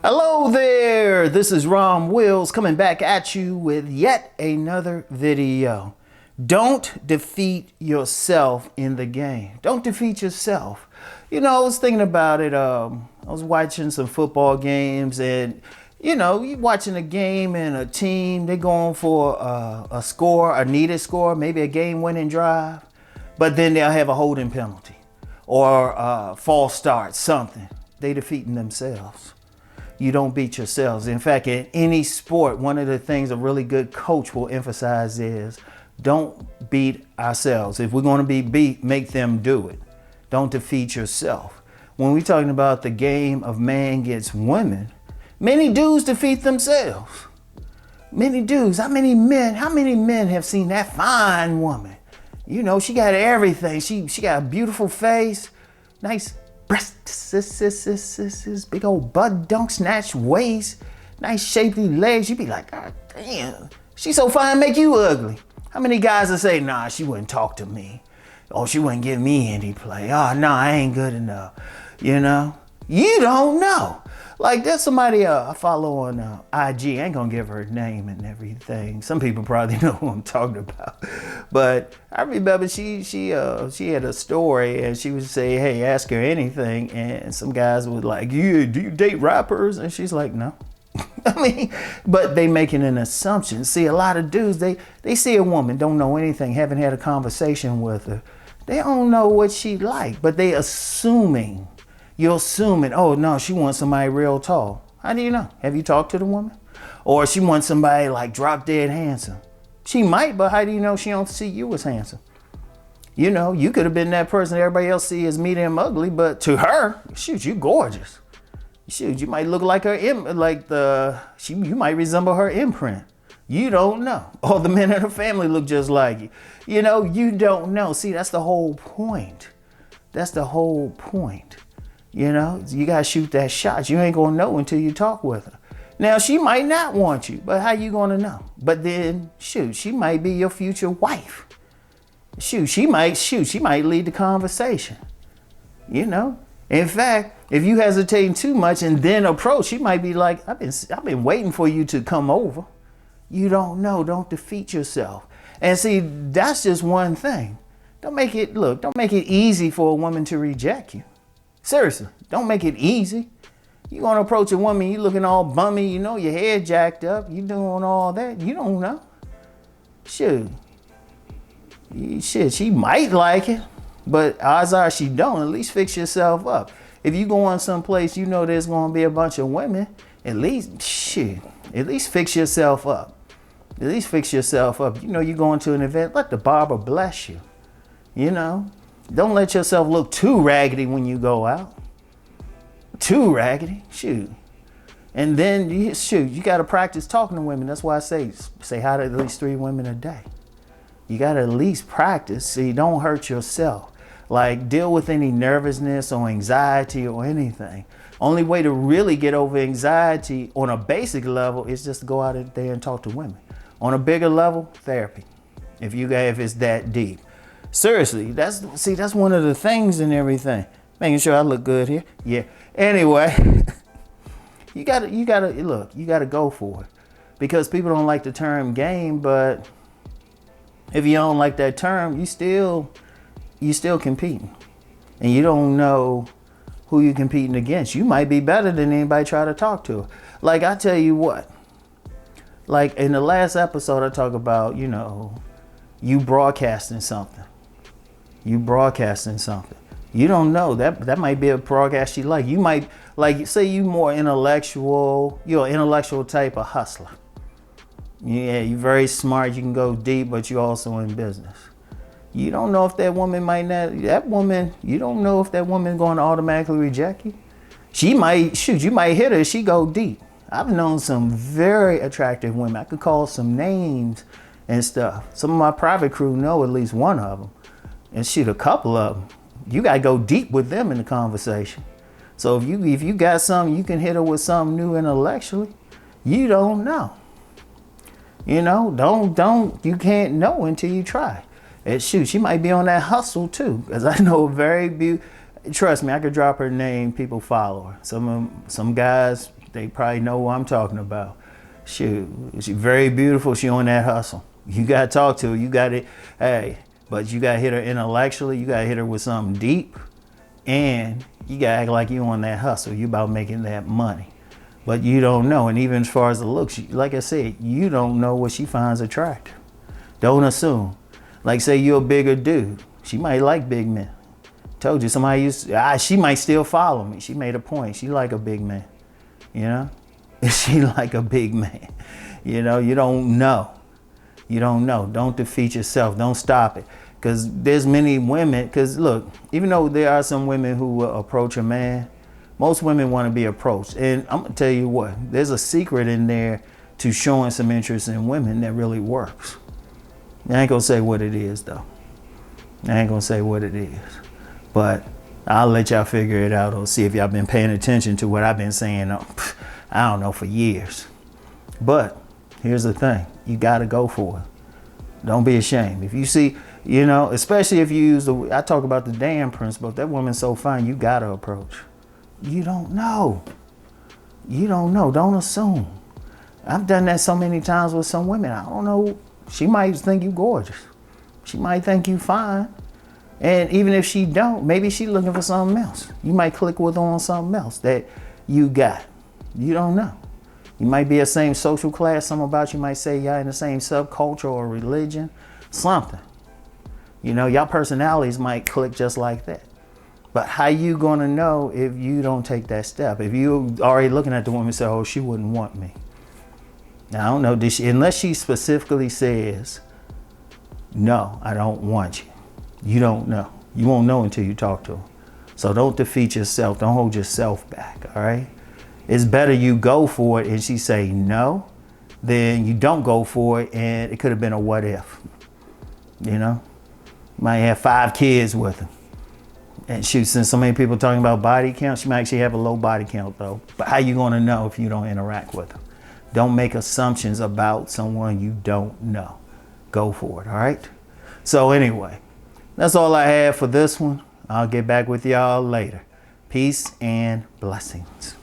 Hello there, this is Rom Wills coming back at you with yet another video. Don't defeat yourself in the game. Don't defeat yourself. You know, I was thinking about it. I was watching some football games and, you know, you watching a game and a team, they're going for a score, a needed score, maybe a game-winning drive, but then they'll have a holding penalty or a false start, something. They defeating themselves. You don't beat yourselves. In fact, in any sport, one of the things a really good coach will emphasize is don't beat ourselves. If we're going to be beat, make them do it. Don't defeat yourself. When we're talking about the game of man gets women, many dudes defeat themselves. Many dudes. How many men have seen that fine woman? You know, she got everything. She got a beautiful face, nice breasts, big old butt dunk snatch waist, nice shapely legs. You be like, God damn, she's so fine, make you ugly. How many guys will say, nah, she wouldn't talk to me. Oh, she wouldn't give me any play. Oh, no, I ain't good enough. You know? You don't know. Like, there's somebody I follow on IG. I ain't gonna give her name and everything. Some people probably know who I'm talking about. But I remember she had a story and she would say, hey, ask her anything. And some guys would like, yeah, do you date rappers? And she's like, no. I mean, but they making an assumption. See, a lot of dudes, they see a woman, don't know anything, haven't had a conversation with her. They don't know what she like, but they assuming. You're assuming, oh no, she wants somebody real tall. How do you know? Have you talked to the woman? Or she wants somebody like drop dead handsome. She might, but how do you know she don't see you as handsome? You know, you could have been that person everybody else see as medium ugly, but to her, shoot, you gorgeous. Shoot, you might look like her, you might resemble her imprint. You don't know. Or the men in her family look just like you. You know, you don't know. See, that's the whole point. That's the whole point. You know, you gotta shoot that shot. You ain't gonna know until you talk with her. Now, she might not want you, but how you gonna know? But then, shoot, she might be your future wife. Shoot, she might lead the conversation. You know? In fact, if you hesitating too much and then approach, she might be like, I've been waiting for you to come over. You don't know. Don't defeat yourself. And see, that's just one thing. Don't make it easy for a woman to reject you. Seriously, don't make it easy. You gonna approach a woman, you looking all bummy, you know, your hair jacked up, you doing all that, you don't know. Shit, she might like it, but odds are she don't. At least fix yourself up. If you go on someplace you know there's gonna be a bunch of women, at least fix yourself up. At least fix yourself up. You know, you going to an event, let the barber bless you, you know. Don't let yourself look too raggedy when you go out. Too raggedy, shoot. And then, you got to practice talking to women. That's why I say hi to at least 3 women a day. You got to at least practice so you don't hurt yourself. Like, deal with any nervousness or anxiety or anything. Only way to really get over anxiety on a basic level is just to go out there and talk to women. On a bigger level, therapy. If it's that deep. Seriously, that's one of the things and everything. Making sure I look good here. Yeah. Anyway, you gotta go for it. Because people don't like the term game, but if you don't like that term, you still competing. And you don't know who you're competing against. You might be better than anybody try to talk to her. Like, I tell you what, like in the last episode I talk about, you know, you broadcasting something. You don't know that might be a broadcast you like. You might like, say you more intellectual, you're an intellectual type of hustler. Yeah, you're very smart, you can go deep, but you're also in business. You don't know if that woman you don't know if that woman going to automatically reject you. You might hit her, she go deep. I've known some very attractive women. I could call some names and stuff. Some of my private crew know at least one of them. And shoot, a couple of them. You gotta go deep with them in the conversation. So if you got something, you can hit her with something new intellectually. You don't know. You know, you can't know until you try. And shoot, she might be on that hustle too. Because I know trust me, I could drop her name, people follow her. Some guys, They probably know who I'm talking about. Shoot, she's very beautiful. She on that hustle. You got to talk to her. You got to, hey, but you got to hit her intellectually. You got to hit her with something deep. And you got to act like you on that hustle. You about making that money. But you don't know. And even as far as the looks, like I said, you don't know what she finds attractive. Don't assume. Like say you're a bigger dude. She might like big men. Told you, somebody used to, she might still follow me. She made a point. She like a big man. You know? She like a big man. You know, you don't know. You don't know. Don't defeat yourself. Don't stop it. Because there's many women, because look, even though there are some women who will approach a man, most women want to be approached. And I'm going to tell you what, there's a secret in there to showing some interest in women that really works. I ain't going to say what it is, though. I ain't going to say what it is. But I'll let y'all figure it out or see if y'all been paying attention to what I've been saying, I don't know, for years. But here's the thing. You got to go for it. Don't be ashamed. If you see, you know, especially if you use I talk about the damn principle. If that woman's so fine, you got to approach. You don't know. You don't know. Don't assume. I've done that so many times with some women. I don't know. She might think you gorgeous. She might think you fine. And even if she don't, maybe she's looking for something else. You might click with her on something else that you got. You don't know. You might be the same social class. Something about you might say y'all in the same subculture or religion. Something. You know, y'all personalities might click just like that. But how you gonna know if you don't take that step? If you already looking at the woman and say, oh, she wouldn't want me. Now, I don't know, unless she specifically says, no, I don't want you. You don't know. You won't know until you talk to her. So don't defeat yourself. Don't hold yourself back, all right? It's better you go for it and she say no than you don't go for it and it could have been a what if. You know? You might have 5 kids with her. And shoot, since so many people talking about body count, she might actually have a low body count though. But how you gonna know if you don't interact with her? Don't make assumptions about someone you don't know. Go for it, all right? So anyway, that's all I have for this one. I'll get back with y'all later. Peace and blessings.